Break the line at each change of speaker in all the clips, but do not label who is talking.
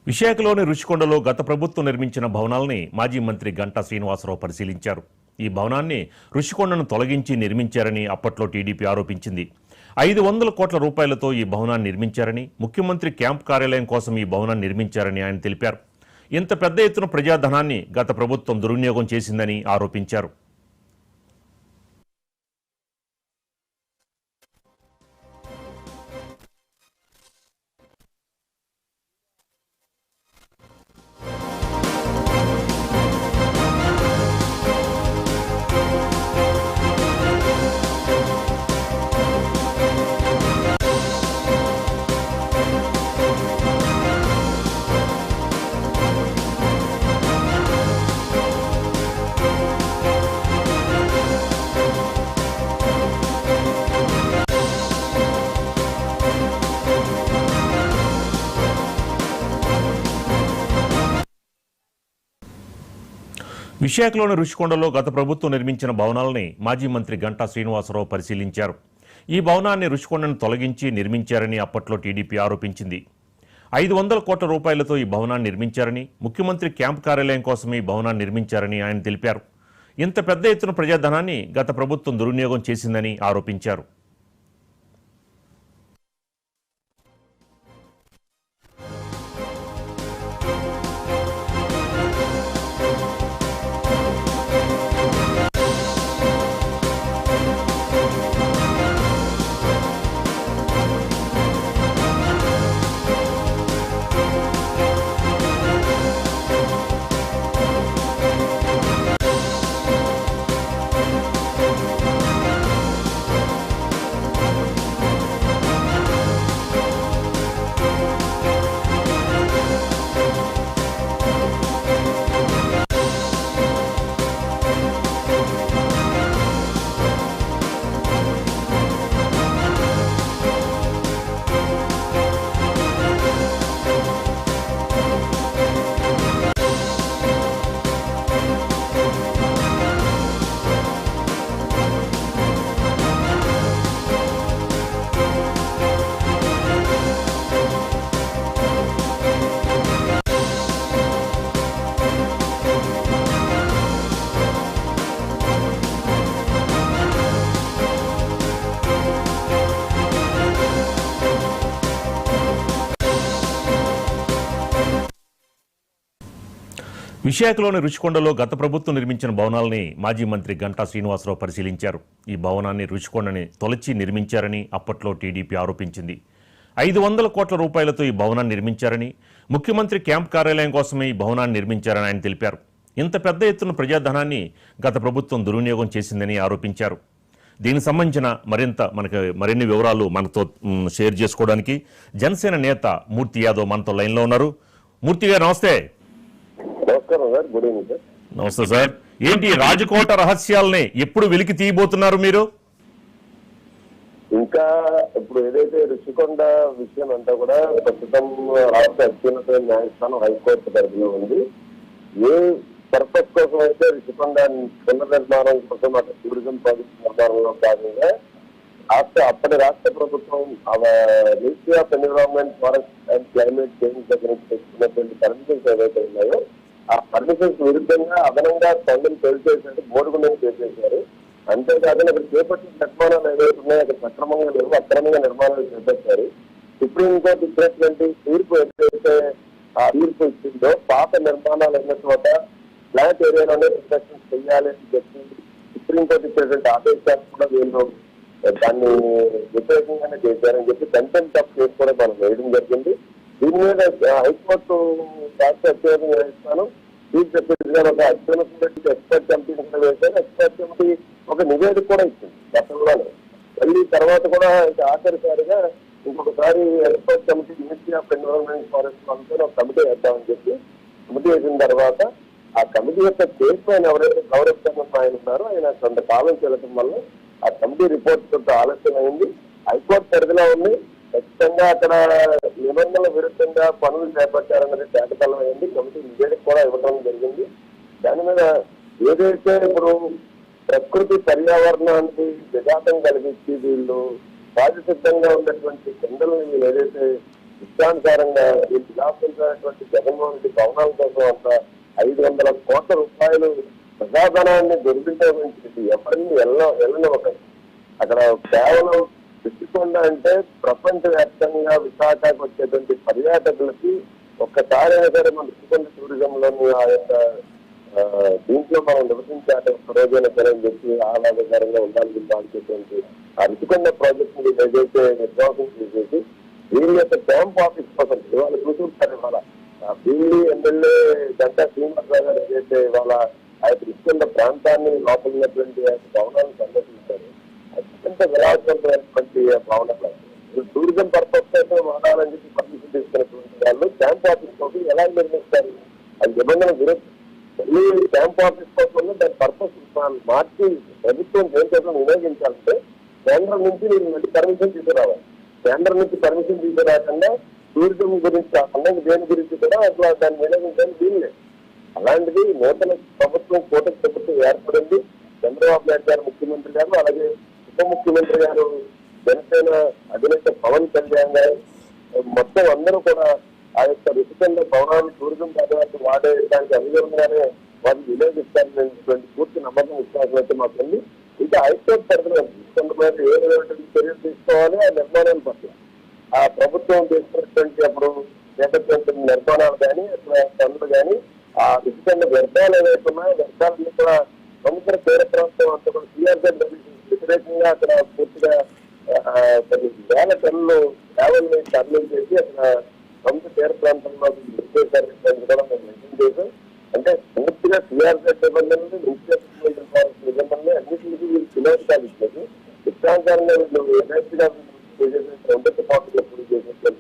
విశాఖలోని రుషికొండలో గత ప్రభుత్వం నిర్మించిన భవనాల్ని మాజీ మంత్రి గంటా శ్రీనివాసరావు పరిశీలించారు. ఈ భవనాన్ని రుషికొండను తొలగించి నిర్మించారని అప్పట్లో టీడీపీ ఆరోపించింది. 500 కోట్ల రూపాయలతో ఈ భవనాన్ని నిర్మించారని, ముఖ్యమంత్రి క్యాంప్ కార్యాలయం కోసం ఈ భవనాన్ని నిర్మించారని ఆయన తెలిపారు. ఇంత పెద్ద ఎత్తున ప్రజాధనాన్ని గత ప్రభుత్వం దుర్వినియోగం చేసిందని ఆరోపించారు. విశాఖలోని రుషికొండలో గత ప్రభుత్వం నిర్మించిన భవనాలని మాజీ మంత్రి గంటా శ్రీనివాసరావు పరిశీలించారు. ఈ భవనాన్ని రుషికొండను తొలగించి నిర్మించారని అప్పట్లో టీడీపీ ఆరోపించింది. 500 కోట్ల రూపాయలతో ఈ భవనాన్ని నిర్మించారని, ముఖ్యమంత్రి క్యాంప్ కార్యాలయం కోసం ఈ భవనాన్ని నిర్మించారని ఆయన తెలిపారు. ఇంత పెద్ద ఎత్తున ప్రజాధనాన్ని గత ప్రభుత్వం దుర్వినియోగం చేసిందని ఆరోపించారు. విశాఖలోని రుషికొండలో గత ప్రభుత్వం నిర్మించిన భవనాలని మాజీ మంత్రి గంటా శ్రీనివాసరావు పరిశీలించారు. ఈ భవనాన్ని రుషికొండని తొలచి నిర్మించారని అప్పట్లో టీడీపీ ఆరోపించింది. 500 కోట్ల రూపాయలతో ఈ భవనాన్ని నిర్మించారని, ముఖ్యమంత్రి క్యాంప్ కార్యాలయం కోసమే ఈ భవనాన్ని నిర్మించారని ఆయన తెలిపారు. ఇంత పెద్ద ఎత్తున ప్రజాధనాన్ని గత ప్రభుత్వం దుర్వినియోగం చేసిందని ఆరోపించారు. దీనికి సంబంధించిన మరిన్ని వివరాలు మనతో షేర్ చేసుకోవడానికి జనసేన నేత మూర్తి యాదవ్ మనతో లైన్లో ఉన్నారు. మూర్తి గారు నమస్తే.
నమస్కారం సార్, గుడ్ ఈవినింగ్ సార్.
నమస్తే సార్. ఏంటి రాజకోట రహస్యాలని ఎప్పుడు వెలికి తీయబోతున్నారు మీరు?
ఇంకా ఇప్పుడు ఏదైతే రుషికొండ విషయం అంతా కూడా ప్రస్తుతం రాష్ట్ర అత్యున్నత న్యాయస్థానం హైకోర్టు పరిధిలో ఉంది. ఏ పర్పస్ కోసం అయితే రుషికొండ పునర్నిర్మాణం కోసం అక్కడ టూరిజం ప్రాజెక్ట్ నిర్మాణంలో భాగంగా అప్పటి రాష్ట్ర ప్రభుత్వం ministry of environment, forest and climate change దగ్గర నుంచి తెచ్చుకున్నటువంటి పర్మిషన్స్ ఏవైతే ఉన్నాయో ఆ పర్మిషన్స్ విరుద్ధంగా అదనంగా పనులను చేశారు, బోర్డుగుండని చేసేశారు. అంతేకాకుండా అక్కడ చేపట్టిన నిర్మాణాలు ఏవైతే ఉన్నాయో అక్కడ సక్రమంగా లేవు, అక్రమంగా నిర్మాణాలు చేపట్టారు. సుప్రీంకోర్టు ఇచ్చినటువంటి తీర్పు ఏదైతే ఆ తీర్పు ఇచ్చిందో పాత నిర్మాణాలు ఉన్న చోట ఫ్లాట్ ఏరియాలోనే ఇన్స్పెక్షన్స్ చేయాలి అని చెప్పి సుప్రీంకోర్టు ఇచ్చినటువంటి ఆదేశాలు కూడా వీళ్ళు దాన్ని వ్యతిరేకంగానే చేశారని చెప్పి కంటెంప్ట్ ఆఫ్ కేసు కూడా మనం వేయడం జరిగింది. దీని మీద హైకోర్టు రాష్ట్ర అత్యున్నత న్యాయస్థానం చీఫ్ జస్టిస్ గారు ఒక అత్యున్నత ఎక్స్పర్ట్ కమిటీని కూడా వేశారు. ఎక్స్పర్ట్ కమిటీ ఒక నివేదిక కూడా ఇచ్చింది గతంలోనే. మళ్ళీ తర్వాత కూడా ఆఖరిసారిగా ఇంకొకసారి expert committee ministry of environment, forest అంతా ఒక కమిటీ వేద్దామని చెప్పి కమిటీ వేసిన తర్వాత ఆ కమిటీ యొక్క చైర్మన్ ఎవరైతే గౌరవ ఆయన ఉన్నారో ఆయన కొంతకాలం చెల్లటం వల్ల ఆ కమిటీ రిపోర్ట్ కొంత ఆలస్యం అయింది. హైకోర్టు పరిధిలో ఉంది. ఖచ్చితంగా అక్కడ నిబంధనల విరుద్ధంగా పనులు చేపట్టారన్నది తేటతలం అయింది. కమిటీ నివేదిక కూడా ఇవ్వడం జరిగింది. దాని మీద ఏదైతే ఇప్పుడు ప్రకృతి పర్యావరణానికి విఘాతం కలిగించి వీళ్ళు రాజసిద్ధంగా ఉన్నటువంటి కిందలను వీళ్ళు ఏదైతే ఇష్టానుసారంగా ఈ విలాసమైనటువంటి జగన్మోహన్ రెడ్డి భవనాల కోసం అంత 500 కోట్ల రూపాయలు ప్రజాధనాన్ని దుర్వినియోగించి ఎవరిని వెళ్ళనివ్వకండి. అక్కడ కేవలం రుషికొండ అంటే ప్రపంచవ్యాప్తంగా విశాఖకు వచ్చేటువంటి పర్యాటకులకి ఒక్కసారైనా సరే మన రుషికొండ టూరిజంలోని ఆ యొక్క దీంట్లో మనం నివసించాక ప్రయోజన అని చెప్పి ఆహ్లాదకరంగా ఉండాలని భావించేటువంటి ఆ రుషికొండ ప్రాజెక్ట్ ని ఏదైతే విశ్వాసం చేసేసి వీళ్ళ యొక్క క్యాంప్ ఆఫీస్ కోసం ఇవాళ చూసుకుంటారు. ఇవాళ భీమిలి ఎమ్మెల్యే గంటా శ్రీనివాసరావు గారు ఏదైతే ఇవాళ ఆ యొక్క రుషికొండ ప్రాంతాన్ని లోపలినటువంటి భవనాలను సందర్శించారు. అత్యంత విలాసవంతమైనటువంటి భవనాలు టూరిజం పర్పస్ కోసం వాడాలని చెప్పి పర్మిషన్ తీసుకున్నటువంటి వాళ్ళు క్యాంప్ ఆఫీస్ కోసం ఎలా నిర్మిస్తారు? అది నిబంధన విరుద్ధం. మళ్ళీ క్యాంప్ ఆఫీస్ కోసం దాని పర్పస్ మార్చి ప్రభుత్వం ఏం కోసం వినియోగించాలంటే కేంద్రం నుంచి మీరు మళ్ళీ పర్మిషన్ తీసుకురావాలి. కేంద్రం నుంచి పర్మిషన్ తీసుకురాకుండా టూరిజం గురించి కాకుండా దేని గురించి కూడా అట్లా దాన్ని వినియోగించడానికి వీలు. అలాంటిది నూతన ప్రభుత్వం కూటమి ప్రభుత్వం ఏర్పడింది. చంద్రబాబు నాయుడు గారు ముఖ్యమంత్రి గారు, అలాగే ఉప ముఖ్యమంత్రి గారు, జనసేన అధినేత పవన్ కళ్యాణ్ గారు మొత్తం అందరూ కూడా ఆ యొక్క రుషికొండ భవనాన్ని టూరిజం పద్ధతి వాడేయడానికి అనుగుణంగానే వాటిని వినియోగిస్తారనేటువంటి పూర్తి నమ్మకం విశ్వాసం అయితే మాకుంది. ఇంకా హైకోర్టు పరిధిలో రుషికొండ మీద ఏ విధమైనటువంటి చర్యలు తీసుకోవాలి, ఆ నిర్మాణాల పట్ల ఆ ప్రభుత్వం చేస్తున్నటువంటి అప్పుడు చేపట్టినటువంటి నిర్మాణాలు కానీ అట్లా పనులు కానీ ఆ రుషికొండ వ్యర్థాలు ఏవైతే ఉన్నాయో వ్యర్థాలన్నీ కూడా సముద్ర తీర ప్రాంతం అంతా కూడా సిఆర్జెడ్ వ్యతిరేకంగా అక్కడ పూర్తిగా కొన్ని వేల టన్నులు ట్రావెల్ని టర్నింగ్ చేసి అక్కడ సముద్ర తీర ప్రాంతంలో కూడా మేము మెయింటైన్ చేసాం. అంటే పూర్తిగా సిఆర్జెడ్ నిబంధనలు నిబంధనలు అన్నింటికి వీళ్ళు వినోదాలు ఇచ్చేది ఇష్టానుసారంగా వీళ్ళు ఎనర్జీగా చేసేటువంటి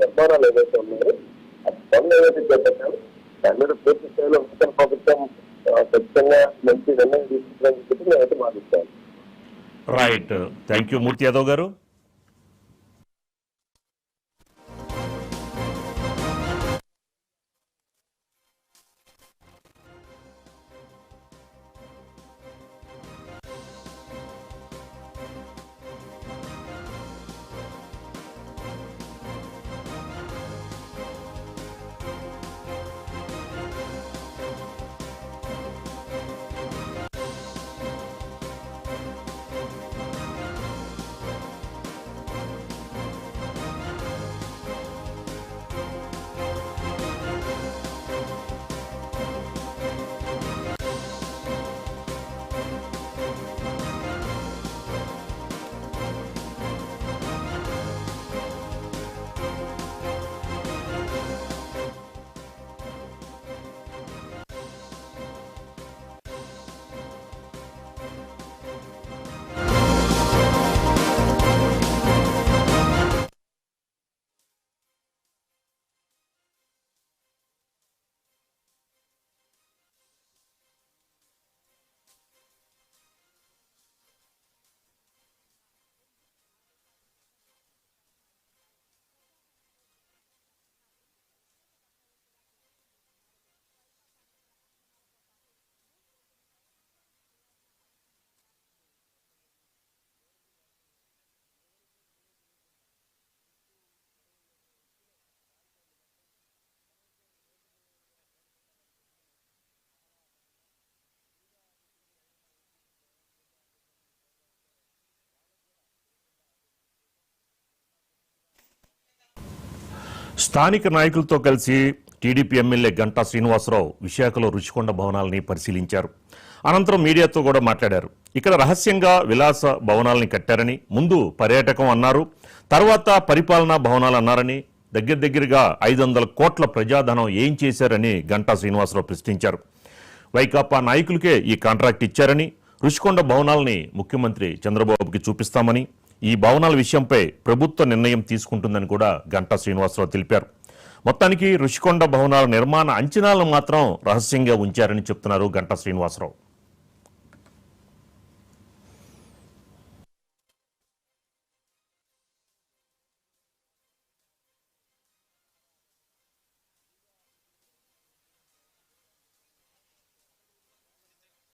నిర్మాణాలు ఏవైతే ఉన్నాయో ఆ పనులు ఏవైతే చేపట్టారో దాని మీద పూర్తి స్థాయిలో నూతన ప్రభుత్వం ఖచ్చితంగా మంచి నిర్ణయం తీసుకుంటారని చెప్పి నేనైతే భావిస్తాను.
రైట్, థ్యాంక్ యూ మూర్తి యాదవ్ గారు. స్థానిక నాయకులతో కలిసి టీడీపీ ఎమ్మెల్యే గంటా శ్రీనివాసరావు విశాఖలో రుషికొండ భవనాలని పరిశీలించారు. అనంతరం మీడియాతో కూడా మాట్లాడారు. ఇక్కడ రహస్యంగా విలాస భవనాలని కట్టారని, ముందు పర్యాటకం అన్నారు, తర్వాత పరిపాలనా భవనాలు అన్నారని, దగ్గరగా 500 కోట్ల ప్రజాధనం ఏం చేశారని గంటా శ్రీనివాసరావు ప్రశ్నించారు. వైకాపా నాయకులకే ఈ కాంట్రాక్ట్ ఇచ్చారని, రుషికొండ భవనాలని ముఖ్యమంత్రి చంద్రబాబుకి చూపిస్తామని, ఈ భవనాల విషయంపై ప్రభుత్వ నిర్ణయం తీసుకుంటుందని కూడా గంటా శ్రీనివాసరావు తెలిపారు. మొత్తానికి రుషికొండ భవనాల నిర్మాణ అంచనాలను మాత్రం రహస్యంగా ఉంచారని చెప్తున్నారు గంటా శ్రీనివాసరావు.